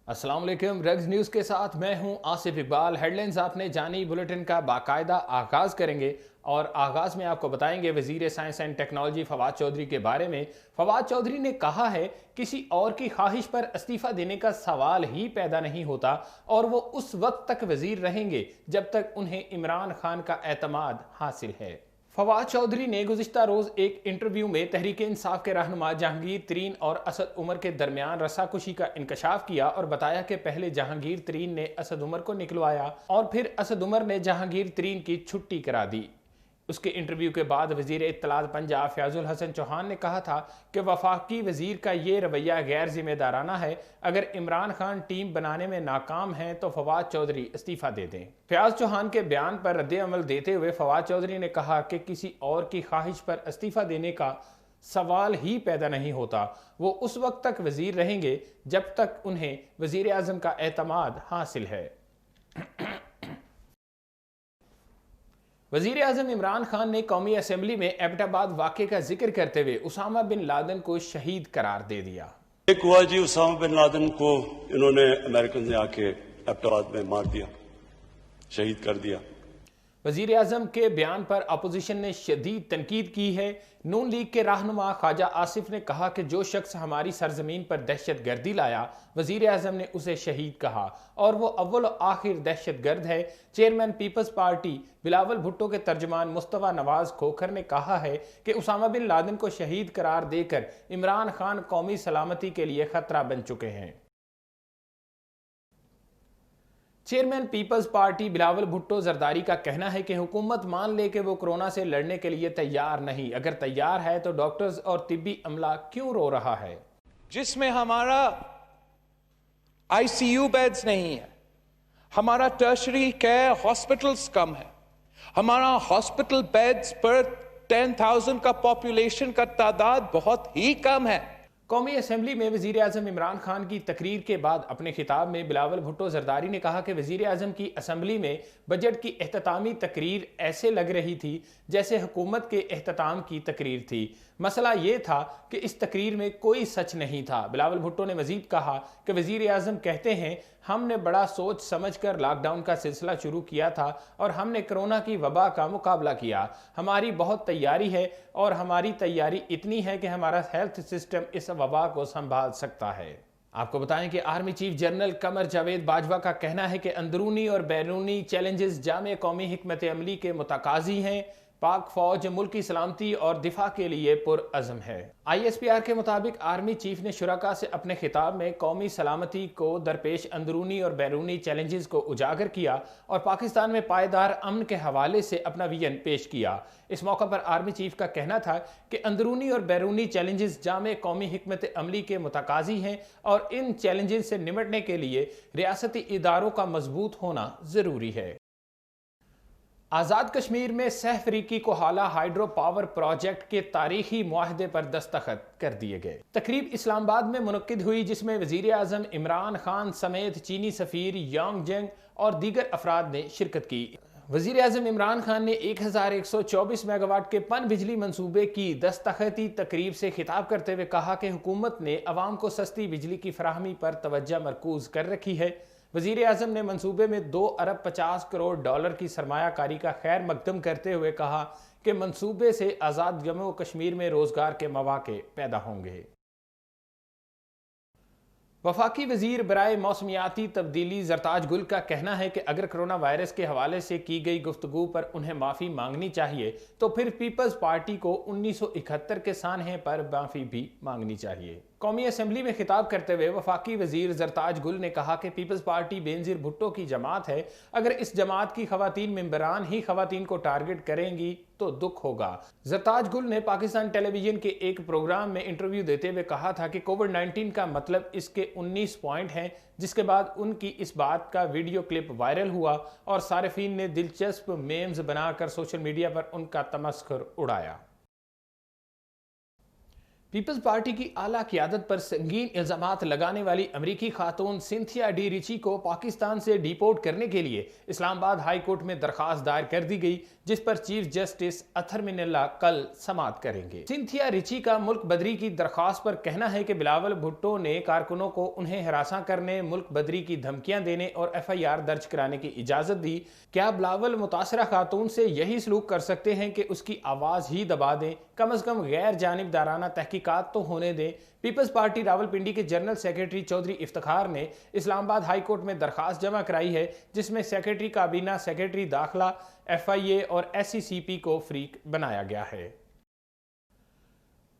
अस्सलाम वालेकुम। Rugs news के साथ मैं हूं आसिफ इकबाल। हेडलाइंस आपने जानी, बुलेटिन का बाकायदा आगाज़ करेंगे और आगाज़ में आपको बताएंगे वज़ीर science and technology Fawad Chaudhry के बारे में। फवाद चौधरी ने कहा है किसी और की ख्वाहिश पर इस्तीफ़ा देने का सवाल ही पैदा नहीं होता और वो उस वक्त तक वज़ीर रहेंगे जब तक उन्हें इमरान खान का एतमाद हासिल है। फवाद चौधरी ने गुज़िश्ता रोज़ एक इंटरव्यू में तहरीक इंसाफ के रहनुमा जहांगीर तरीन और असद उमर के दरमियान रस्साकुशी का इंकशाफ किया और बताया कि पहले जहांगीर तरीन ने असद उमर को निकलवाया और फिर असद उमर ने जहांगीर तरीन की छुट्टी करा दी। उसके इंटरव्यू के बाद वज़ीर इत्तलात पंजाब फयाजुल हसन चौहान ने कहा था कि वफाकी वज़ीर का ये रवैया गैर जिम्मेदाराना है। अगर इमरान खान टीम बनाने में नाकाम हैं तो फवाद चौधरी इस्तीफ़ा दे दें। फयाज चौहान के बयान पर रद्द अमल देते हुए फवाद चौधरी ने कहा कि किसी और की ख्वाहिश पर इस्तीफ़ा देने का सवाल ही पैदा नहीं होता। वो उस वक्त तक वज़ीर रहेंगे जब तक उन्हें वज़ीर आज़म का एतमाद हासिल है। वज़ीर आज़म इमरान खान ने कौमी असम्बली में एबटाबाद वाक़े का जिक्र करते हुए उसामा बिन लादेन को शहीद करार दे दिया। एक हुआ जी, उसामा बिन लादेन को इन्होंने अमेरिकन ने आके एबटाबाद में मार दिया, शहीद कर दिया। वज़ीर आज़म के बयान पर अपोजिशन ने शदीद तनकीद की है। नून लीग के रहनुमा ख्वाजा आसिफ ने कहा कि जो शख्स हमारी सरजमीन पर दहशत गर्दी लाया, वज़ीर आज़म ने उसे शहीद कहा और वो अव्वल आखिर दहशत गर्द है। चेयरमैन पीपल्स पार्टी बिलावल भुट्टो के तर्जमान मुस्तफ़ा नवाज खोखर ने कहा है कि उसामा बिन लादेन को शहीद करार देकर इमरान खान कौमी सलामती के लिए खतरा बन चुके हैं। चेयरमैन पीपल्स पार्टी बिलावल भुट्टो जरदारी का कहना है कि हुकूमत मान ले कि वो कोरोना से लड़ने के लिए तैयार नहीं। अगर तैयार है तो डॉक्टर्स और तिब्बी अमला क्यों रो रहा है? जिसमें हमारा आईसीयू बेड्स नहीं है, हमारा टर्शरी केयर हॉस्पिटल्स कम है, हमारा हॉस्पिटल बेड्स पर 10,000 का पॉपुलेशन का तादाद बहुत ही कम है। कौमी असम्बली में वज़ीर आज़म इमरान खान की तकरीर के बाद अपने खिताब में बिलावल भुट्टो जरदारी ने कहा कि वज़ीर आज़म की असम्बली में बजट की एख्तितामी तकरीर ऐसे लग रही थी जैसे हुकूमत के एख्तिताम की तकरीर थी। मसला ये था कि इस तकरीर में कोई सच नहीं था। बिलावल भुट्टो ने मज़ीद कहा कि वज़ीर आज़म कहते हैं हमने बड़ा सोच समझ कर लॉकडाउन का सिलसिला शुरू किया था और हमने कोरोना की वबा का मुकाबला किया। हमारी बहुत तैयारी है और हमारी तैयारी इतनी है कि हमारा हेल्थ सिस्टम इस वबा को संभाल सकता है। आपको बताएं कि army chief general Qamar Javed Bajwa का कहना है कि अंदरूनी और बैरूनी चैलेंजेस जामे कौमी हिकमत अमली के मुतकाजी हैं। पाक फौज मुल्क की सलामती और दिफा के लिए पुरअज़म है। ISPR के मुताबिक आर्मी चीफ ने शुरका से अपने खिताब में कौमी सलामती को दरपेश अंदरूनी और बैरूनी चैलेंजेस को उजागर किया और पाकिस्तान में पायदार अमन के हवाले से अपना विजन पेश किया। इस मौका पर आर्मी चीफ का कहना था कि अंदरूनी और बैरूनी चैलेंजेस जामे कौमी हिकमत अमली के मुतकाजी हैं और इन चैलेंजेस से निपटने के लिए रियासती इदारों का मजबूत होना ज़रूरी है। आज़ाद कश्मीर में सह अफ्रीकी कोहाला हाइड्रो पावर प्रोजेक्ट के तारीखी मुआहदे पर दस्तखत कर दिए गए। तकरीब इस्लामाबाद में मुनक्किद हुई जिसमें वज़ीर आज़म इमरान खान समेत चीनी सफ़ीर यांग जेंग और दीगर अफराद ने शिरकत की। वज़ीर आज़म इमरान खान ने 1124 मेगावाट के पन बिजली मंसूबे की दस्तखती तकरीब से खिताब करते हुए कहा कि हुकूमत ने अवाम को सस्ती बिजली की फराहमी पर तवज्जो मरकूज कर रखी है। वज़ीर आज़म ने मंसूबे में 2 अरब 50 करोड़ डॉलर की सरमायाकारी का खैर मकदम करते हुए कहा कि मंसूबे से आज़ाद जम्मू कश्मीर में रोज़गार के मौके पैदा होंगे। वफाकी वज़ीर बराए मौसमियाती तब्दीली ज़रताज गुल का कहना है कि अगर कोरोना वायरस के हवाले से की गई गुफ्तगू पर उन्हें माफ़ी मांगनी चाहिए तो फिर पीपल्स पार्टी को 1971 के सानहे पर माफ़ी भी मांगनी चाहिए। कौमी असम्बली में खिताब करते हुए वफाकी वज़ीर ज़रताज गुल ने कहा कि पीपल्स पार्टी बेनज़ीर भुट्टो की जमात है। अगर इस जमात की ख़वातीन मेंबरान ही ख़वातीन को टारगेट करेंगी तो दुख होगा। ज़रताज गुल ने पाकिस्तान टेलीविजन के एक प्रोग्राम में इंटरव्यू देते हुए कहा था कि कोविड-19 का मतलब इसके 19 पॉइंट हैं, जिसके बाद उनकी इस बात का वीडियो क्लिप वायरल हुआ और सारिफीन ने दिलचस्प मेम्स बनाकर सोशल मीडिया पर उनका तमस्खुर उड़ाया। پیپلز پارٹی کی اعلیٰ قیادت پر سنگین الزامات لگانے والی امریکی خاتون سینتھیا ڈی ریچی کو پاکستان سے ڈیپورٹ کرنے کے لیے اسلام آباد ہائی کورٹ میں درخواست دائر کر دی گئی، جس پر چیف جسٹس اطہر من اللہ کل سماعت کریں گے۔ سینتھیا ریچی کا ملک بدری کی درخواست پر کہنا ہے کہ بلاول بھٹو نے کارکنوں کو انہیں ہراساں کرنے، ملک بدری کی دھمکیاں دینے اور FIR درج کرانے کی اجازت دی۔ کیا بلاول متاثرہ خاتون سے یہی سلوک کر سکتے ہیں کہ اس کی آواز ہی دبا دیں؟ کم از کم غیر جانبدارانہ تحقیقات تو ہونے دیں۔ پیپلز پارٹی راولپنڈی کے جنرل سیکریٹری چودھری افتخار نے اسلام آباد ہائی کورٹ میں درخواست جمع کرائی ہے، جس میں سیکریٹری کابینہ، سیکریٹری داخلہ، FIA اور SCCP کو فریق بنایا گیا ہے۔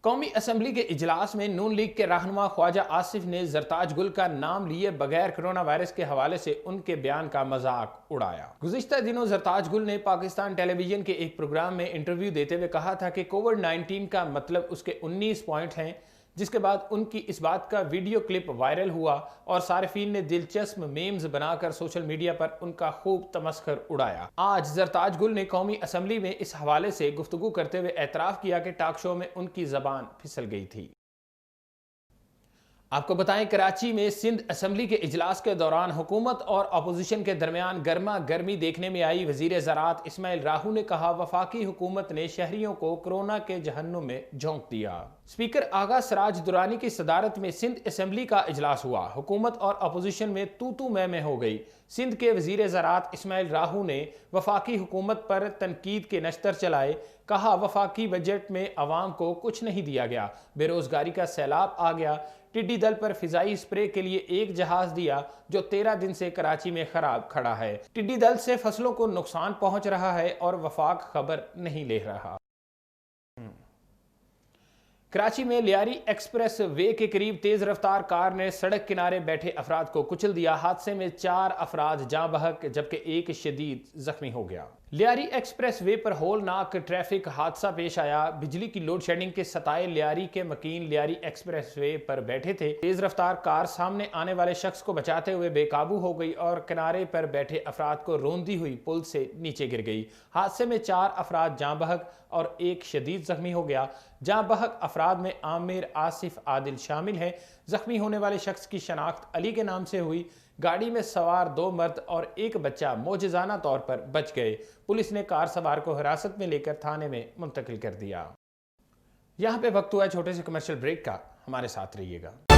قومی اسمبلی کے اجلاس میں نون لیگ کے رہنما خواجہ آصف نے زرتاج گل کا نام لیے بغیر کرونا وائرس کے حوالے سے ان کے بیان کا مذاق اڑایا۔ گزشتہ دنوں زرتاج گل نے پاکستان ٹیلی ویژن کے ایک پروگرام میں انٹرویو دیتے ہوئے کہا تھا کہ کووڈ-19 کا مطلب اس کے 19 پوائنٹ ہیں، جس کے بعد ان کی اس بات کا ویڈیو کلپ وائرل ہوا اور صارفین نے دلچسپ میمز بنا کر سوشل میڈیا پر ان کا خوب تمسخر اڑایا۔ آج زرتاج گل نے قومی اسمبلی میں اس حوالے سے گفتگو کرتے ہوئے اعتراف کیا کہ ٹاک شو میں ان کی زبان پھسل گئی تھی۔ آپ کو بتائیں، کراچی میں سندھ اسمبلی کے اجلاس کے دوران حکومت اور اپوزیشن کے درمیان گرما گرمی دیکھنے میں آئی۔ وزیر زراعت اسماعیل راہو نے کہا، وفاقی حکومت نے شہریوں کو کورونا کے جہنم میں جھونک دیا۔ اسپیکر آغا سراج درانی کی صدارت میں سندھ اسمبلی کا اجلاس ہوا۔ حکومت اور اپوزیشن میں تو میں ہو گئی۔ سندھ کے وزیر زراعت اسماعیل راہو نے وفاقی حکومت پر تنقید کے نشتر چلائے۔ کہا، وفاقی بجٹ میں عوام کو کچھ نہیں دیا گیا، بے روزگاری کا سیلاب آ گیا۔ ٹڈی دل پر فضائی سپرے کے لیے ایک جہاز دیا جو 13 دن سے کراچی میں خراب کھڑا ہے۔ ٹڈی دل سے فصلوں کو نقصان پہنچ رہا ہے اور وفاق خبر نہیں لے رہا۔ کراچی میں لیاری ایکسپریس وے کے قریب تیز رفتار کار نے سڑک کنارے بیٹھے افراد کو کچل دیا۔ حادثے میں 4 افراد جاں بحق جبکہ ایک شدید زخمی ہو گیا۔ لیاری ایکسپریس وے پر ہولناک ٹریفک حادثہ پیش آیا۔ بجلی کی لوڈ شیڈنگ کے ستائے لیاری کے مکین لیاری ایکسپریس وے پر بیٹھے تھے۔ تیز رفتار کار سامنے آنے والے شخص کو بچاتے ہوئے بے قابو ہو گئی اور کنارے پر بیٹھے افراد کو روندی ہوئی پل سے نیچے گر گئی۔ حادثے میں 4 افراد جاں بحق اور ایک شدید زخمی ہو گیا۔ جاں بحق افراد میں عامر، آصف، عادل شامل ہیں۔ زخمی ہونے والے شخص کی شناخت علی کے نام سے ہوئی۔ گاڑی میں سوار 2 مرد اور ایک بچہ معجزانہ طور پر بچ گئے۔ پولیس نے کار سوار کو حراست میں لے کر تھانے میں منتقل کر دیا۔ یہاں پہ وقت ہوا ہے چھوٹے سے کمرشل بریک کا، ہمارے ساتھ رہیے گا۔